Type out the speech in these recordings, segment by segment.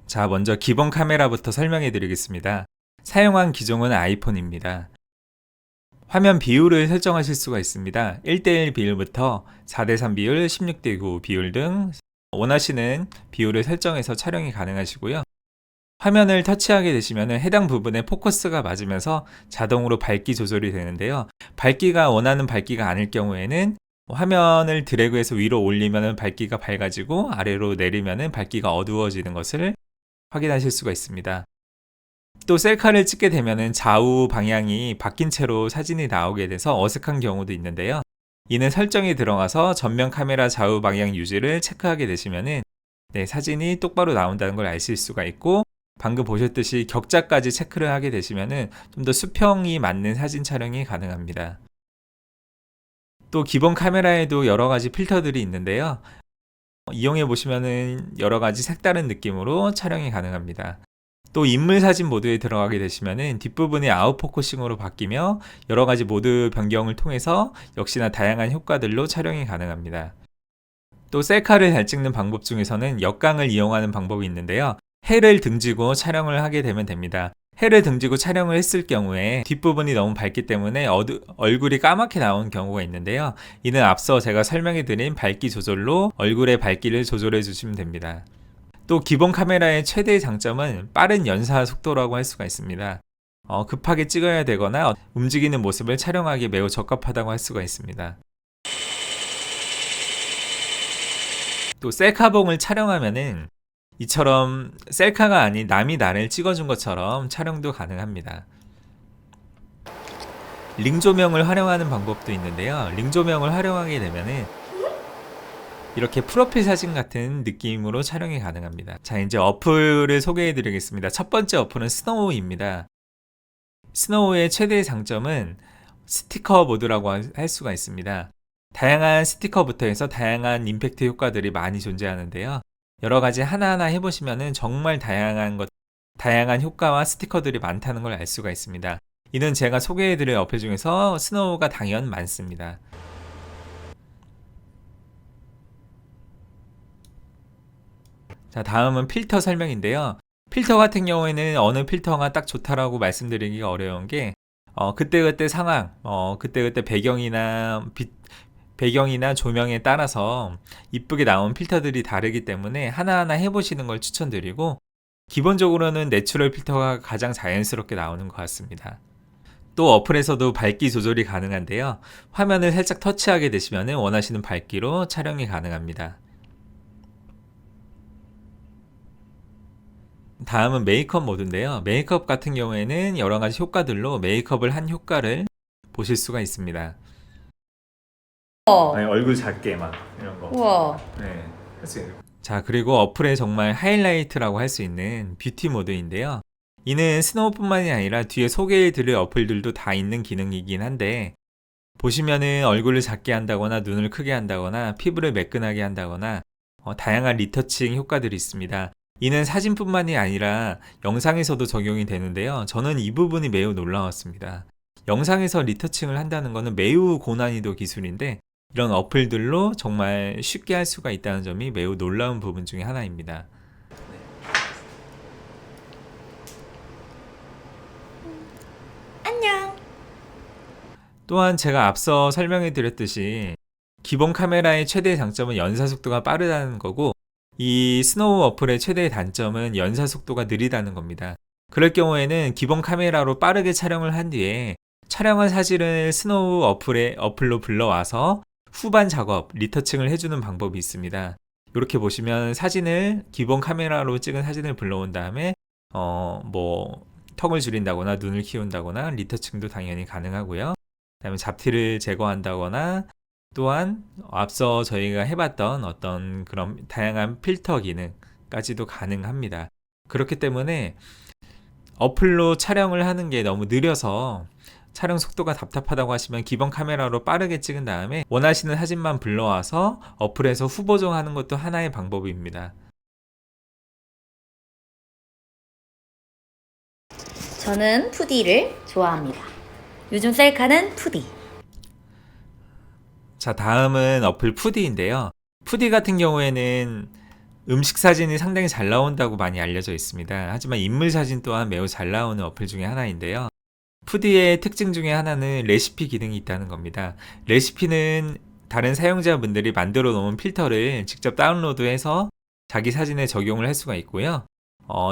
자, 먼저 기본 카메라부터 설명해 드리겠습니다. 사용한 기종은 아이폰입니다. 화면 비율을 설정하실 수가 있습니다. 1:1 비율부터 4:3 비율, 16:9 비율 등 원하시는 비율을 설정해서 촬영이 가능하시고요. 화면을 터치하게 되시면 해당 부분에 포커스가 맞으면서 자동으로 밝기 조절이 되는데요. 밝기가 원하는 밝기가 아닐 경우에는 화면을 드래그해서 위로 올리면 밝기가 밝아지고 아래로 내리면 밝기가 어두워지는 것을 확인하실 수가 있습니다. 또 셀카를 찍게 되면 좌우 방향이 바뀐 채로 사진이 나오게 돼서 어색한 경우도 있는데요. 이는 설정에 들어가서 전면 카메라 좌우 방향 유지를 체크하게 되시면 사진이 똑바로 나온다는 걸 아실 수가 있고, 방금 보셨듯이 격자까지 체크를 하게 되시면 좀 더 수평이 맞는 사진 촬영이 가능합니다. 또 기본 카메라에도 여러 가지 필터들이 있는데요. 이용해 보시면 여러 가지 색다른 느낌으로 촬영이 가능합니다. 또 인물 사진 모드에 들어가게 되시면 뒷부분이 아웃포커싱으로 바뀌며 여러 가지 모드 변경을 통해서 역시나 다양한 효과들로 촬영이 가능합니다. 또 셀카를 잘 찍는 방법 중에서는 역광을 이용하는 방법이 있는데요. 해를 등지고 촬영을 하게 되면 됩니다. 해를 등지고 촬영을 했을 경우에 뒷부분이 너무 밝기 때문에 얼굴이 까맣게 나오는 경우가 있는데요. 이는 앞서 제가 설명해 드린 밝기 조절로 얼굴의 밝기를 조절해 주시면 됩니다. 또 기본 카메라의 최대의 장점은 빠른 연사 속도라고 할 수가 있습니다. 급하게 찍어야 되거나 움직이는 모습을 촬영하기 매우 적합하다고 할 수가 있습니다. 또 셀카봉을 촬영하면은 이처럼 셀카가 아닌 남이 나를 찍어준 것처럼 촬영도 가능합니다. 링 조명을 활용하는 방법도 있는데요. 링 조명을 활용하게 되면은 이렇게 프로필 사진 같은 느낌으로 촬영이 가능합니다. 자, 이제 어플을 소개해 드리겠습니다. 첫 번째 어플은 스노우입니다. 스노우의 최대의 장점은 스티커 모드라고 할 수가 있습니다. 다양한 스티커부터 해서 다양한 임팩트 효과들이 많이 존재하는데요. 여러 가지 하나하나 해보시면 정말 다양한 효과와 스티커들이 많다는 걸 알 수가 있습니다. 이는 제가 소개해 드릴 어플 중에서 스노우가 당연 많습니다. 자, 다음은 필터 설명인데요. 필터 같은 경우에는 어느 필터가 딱 좋다라고 말씀드리기가 어려운 게 그때그때 상황, 그때그때 배경이나 조명에 따라서 이쁘게 나온 필터들이 다르기 때문에 하나하나 해보시는 걸 추천드리고, 기본적으로는 내추럴 필터가 가장 자연스럽게 나오는 것 같습니다. 또 어플에서도 밝기 조절이 가능한데요. 화면을 살짝 터치하게 되시면 원하시는 밝기로 촬영이 가능합니다. 다음은 메이크업 모드인데요. 메이크업 같은 경우에는 여러 가지 효과들로 메이크업을 한 효과를 보실 수가 있습니다. 아니, 얼굴 작게 막 이런 거. 우와. 네, 할 수 있는. 자, 그리고 어플의 정말 하이라이트라고 할 수 있는 뷰티 모드인데요. 이는 스노우뿐만이 아니라 뒤에 소개해 드릴 어플들도 다 있는 기능이긴 한데, 보시면은 얼굴을 작게 한다거나 눈을 크게 한다거나 피부를 매끈하게 한다거나 다양한 리터칭 효과들이 있습니다. 이는 사진뿐만이 아니라 영상에서도 적용이 되는데요. 저는 이 부분이 매우 놀라웠습니다. 영상에서 리터칭을 한다는 것은 매우 고난이도 기술인데, 이런 어플들로 정말 쉽게 할 수가 있다는 점이 매우 놀라운 부분 중에 하나입니다. 안녕. 또한 제가 앞서 설명해 드렸듯이 기본 카메라의 최대 장점은 연사 속도가 빠르다는 거고, 이 스노우 어플의 최대의 단점은 연사 속도가 느리다는 겁니다. 그럴 경우에는 기본 카메라로 빠르게 촬영을 한 뒤에 촬영한 사진을 스노우 어플로 불러와서 후반 작업, 리터칭을 해주는 방법이 있습니다. 이렇게 보시면 기본 카메라로 찍은 사진을 불러온 다음에 턱을 줄인다거나 눈을 키운다거나 리터칭도 당연히 가능하고요. 그다음에 잡티를 제거한다거나, 또한 앞서 저희가 해봤던 어떤 그런 다양한 필터 기능까지도 가능합니다. 그렇기 때문에 어플로 촬영을 하는 게 너무 느려서 촬영 속도가 답답하다고 하시면 기본 카메라로 빠르게 찍은 다음에 원하시는 사진만 불러와서 어플에서 후보정하는 것도 하나의 방법입니다. 저는 푸디를 좋아합니다. 요즘 셀카는 푸디. 자, 다음은 어플 푸디인데요. 푸디 같은 경우에는 음식 사진이 상당히 잘 나온다고 많이 알려져 있습니다. 하지만 인물 사진 또한 매우 잘 나오는 어플 중에 하나인데요. 푸디의 특징 중에 하나는 레시피 기능이 있다는 겁니다. 레시피는 다른 사용자분들이 만들어 놓은 필터를 직접 다운로드해서 자기 사진에 적용을 할 수가 있고요.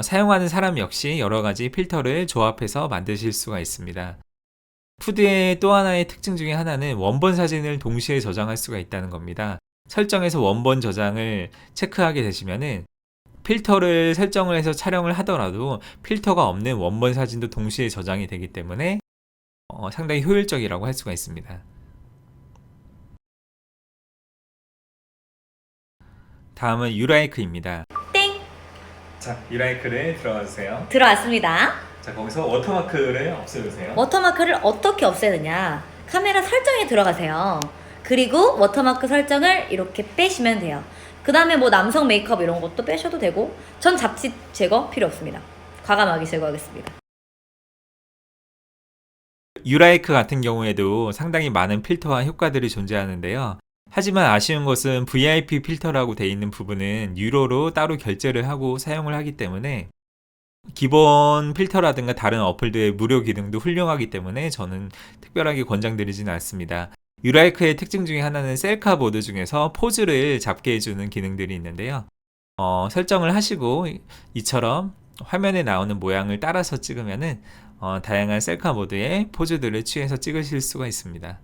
사용하는 사람 역시 여러 가지 필터를 조합해서 만드실 수가 있습니다. 푸드의 또 하나의 특징 중에 하나는 원본 사진을 동시에 저장할 수가 있다는 겁니다. 설정에서 원본 저장을 체크하게 되시면은 필터를 설정을 해서 촬영을 하더라도 필터가 없는 원본 사진도 동시에 저장이 되기 때문에 상당히 효율적이라고 할 수가 있습니다. 다음은 유라이크입니다. 땡! 자, 유라이크를 들어가 주세요. 들어왔습니다. 자, 거기서 워터마크를 없애주세요. 워터마크를 어떻게 없애느냐? 카메라 설정에 들어가세요. 그리고 워터마크 설정을 이렇게 빼시면 돼요. 그 다음에 뭐 남성 메이크업 이런 것도 빼셔도 되고, 전 잡지 제거 필요 없습니다. 과감하게 제거하겠습니다. 유라이크 같은 경우에도 상당히 많은 필터와 효과들이 존재하는데요. 하지만 아쉬운 것은 VIP 필터라고 되어 있는 부분은 유로로 따로 결제를 하고 사용을 하기 때문에 기본 필터라든가 다른 어플들의 무료 기능도 훌륭하기 때문에 저는 특별하게 권장드리지는 않습니다. 유라이크의 특징 중에 하나는 셀카 모드 중에서 포즈를 잡게 해주는 기능들이 있는데요. 설정을 하시고 이처럼 화면에 나오는 모양을 따라서 찍으면은 다양한 셀카 모드의 포즈들을 취해서 찍으실 수가 있습니다.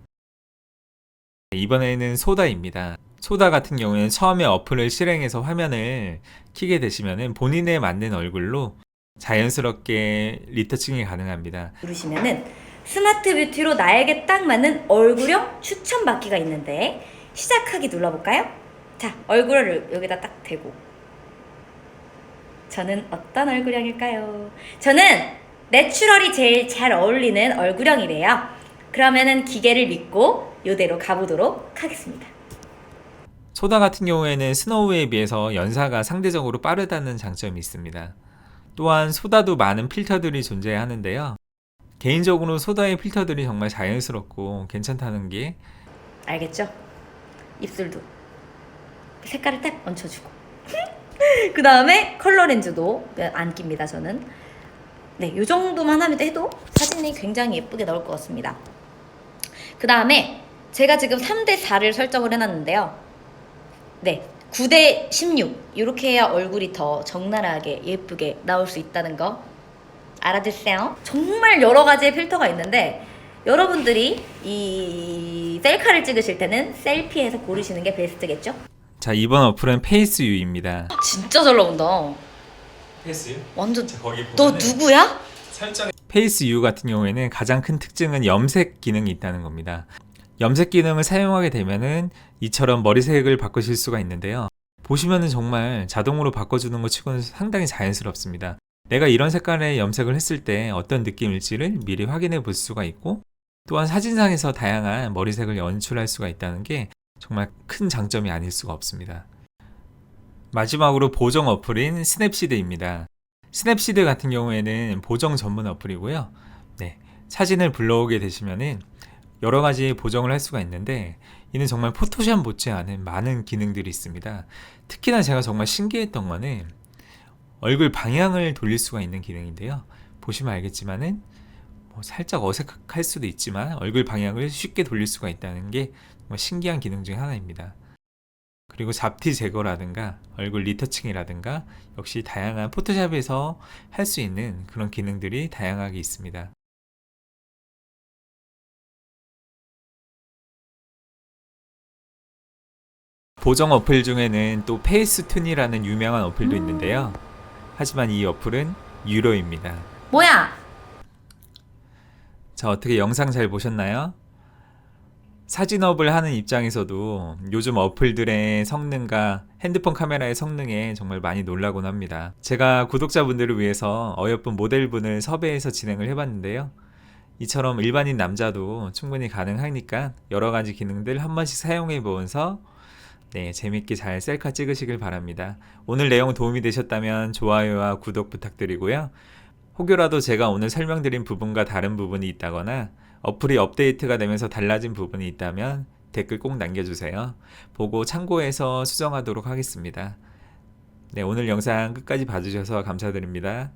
이번에는 소다입니다. 소다 같은 경우에는 처음에 어플을 실행해서 화면을 켜게 되시면은 본인에 맞는 얼굴로 자연스럽게 리터칭이 가능합니다. 누르시면은 스마트 뷰티로 나에게 딱 맞는 얼굴형 추천받기가 있는데, 시작하기 눌러볼까요? 자, 얼굴을 여기다 딱 대고, 저는 어떤 얼굴형일까요? 저는 내추럴이 제일 잘 어울리는 얼굴형이래요. 그러면은 기계를 믿고 이대로 가보도록 하겠습니다. 소다 같은 경우에는 스노우에 비해서 연사가 상대적으로 빠르다는 장점이 있습니다. 또한 소다도 많은 필터들이 존재하는데요. 개인적으로 소다의 필터들이 정말 자연스럽고 괜찮다는 게, 알겠죠? 입술도 색깔을 딱 얹혀주고 그 다음에 컬러 렌즈도 안 낍니다. 저는 네, 요 정도만 하면 해도 사진이 굉장히 예쁘게 나올 것 같습니다. 그 다음에 제가 지금 3대4를 설정을 해놨는데요. 네, 9대16 이렇게 해야 얼굴이 더 적나라하게 예쁘게 나올 수 있다는 거 알아두세요. 정말 여러 가지의 필터가 있는데 여러분들이 이 셀카를 찍으실 때는 셀피에서 고르시는 게 베스트겠죠? 자, 이번 어플은 페이스유입니다. 진짜 잘 나온다. 페이스유? 완전. 거기 너 누구야? 페이스유 같은 경우에는 가장 큰 특징은 염색 기능이 있다는 겁니다. 염색 기능을 사용하게 되면은 이처럼 머리색을 바꾸실 수가 있는데요. 보시면은 정말 자동으로 바꿔주는 것 치고는 상당히 자연스럽습니다. 내가 이런 색깔의 염색을 했을 때 어떤 느낌일지를 미리 확인해 볼 수가 있고, 또한 사진상에서 다양한 머리색을 연출할 수가 있다는 게 정말 큰 장점이 아닐 수가 없습니다. 마지막으로 보정 어플인 스냅시드입니다. 스냅시드 같은 경우에는 보정 전문 어플이고요. 네, 사진을 불러오게 되시면은 여러 가지 보정을 할 수가 있는데, 이는 정말 포토샵 못지않은 많은 기능들이 있습니다. 특히나 제가 정말 신기했던 거는 얼굴 방향을 돌릴 수가 있는 기능인데요. 보시면 알겠지만은 살짝 어색할 수도 있지만 얼굴 방향을 쉽게 돌릴 수가 있다는 게 정말 신기한 기능 중에 하나입니다. 그리고 잡티 제거라든가 얼굴 리터칭이라든가 역시 다양한 포토샵에서 할 수 있는 그런 기능들이 다양하게 있습니다. 보정 어플 중에는 또 페이스툰이라는 유명한 어플도 있는데요. 하지만 이 어플은 유료입니다. 뭐야? 자, 어떻게 영상 잘 보셨나요? 사진업을 하는 입장에서도 요즘 어플들의 성능과 핸드폰 카메라의 성능에 정말 많이 놀라곤 합니다. 제가 구독자분들을 위해서 어여쁜 모델분을 섭외해서 진행을 해봤는데요. 이처럼 일반인 남자도 충분히 가능하니까 여러 가지 기능들 한 번씩 사용해 보면서 재밌게 잘 셀카 찍으시길 바랍니다. 오늘 내용 도움이 되셨다면 좋아요와 구독 부탁드리고요. 혹여라도 제가 오늘 설명드린 부분과 다른 부분이 있다거나 어플이 업데이트가 되면서 달라진 부분이 있다면 댓글 꼭 남겨주세요. 보고 참고해서 수정하도록 하겠습니다. 네, 오늘 영상 끝까지 봐주셔서 감사드립니다.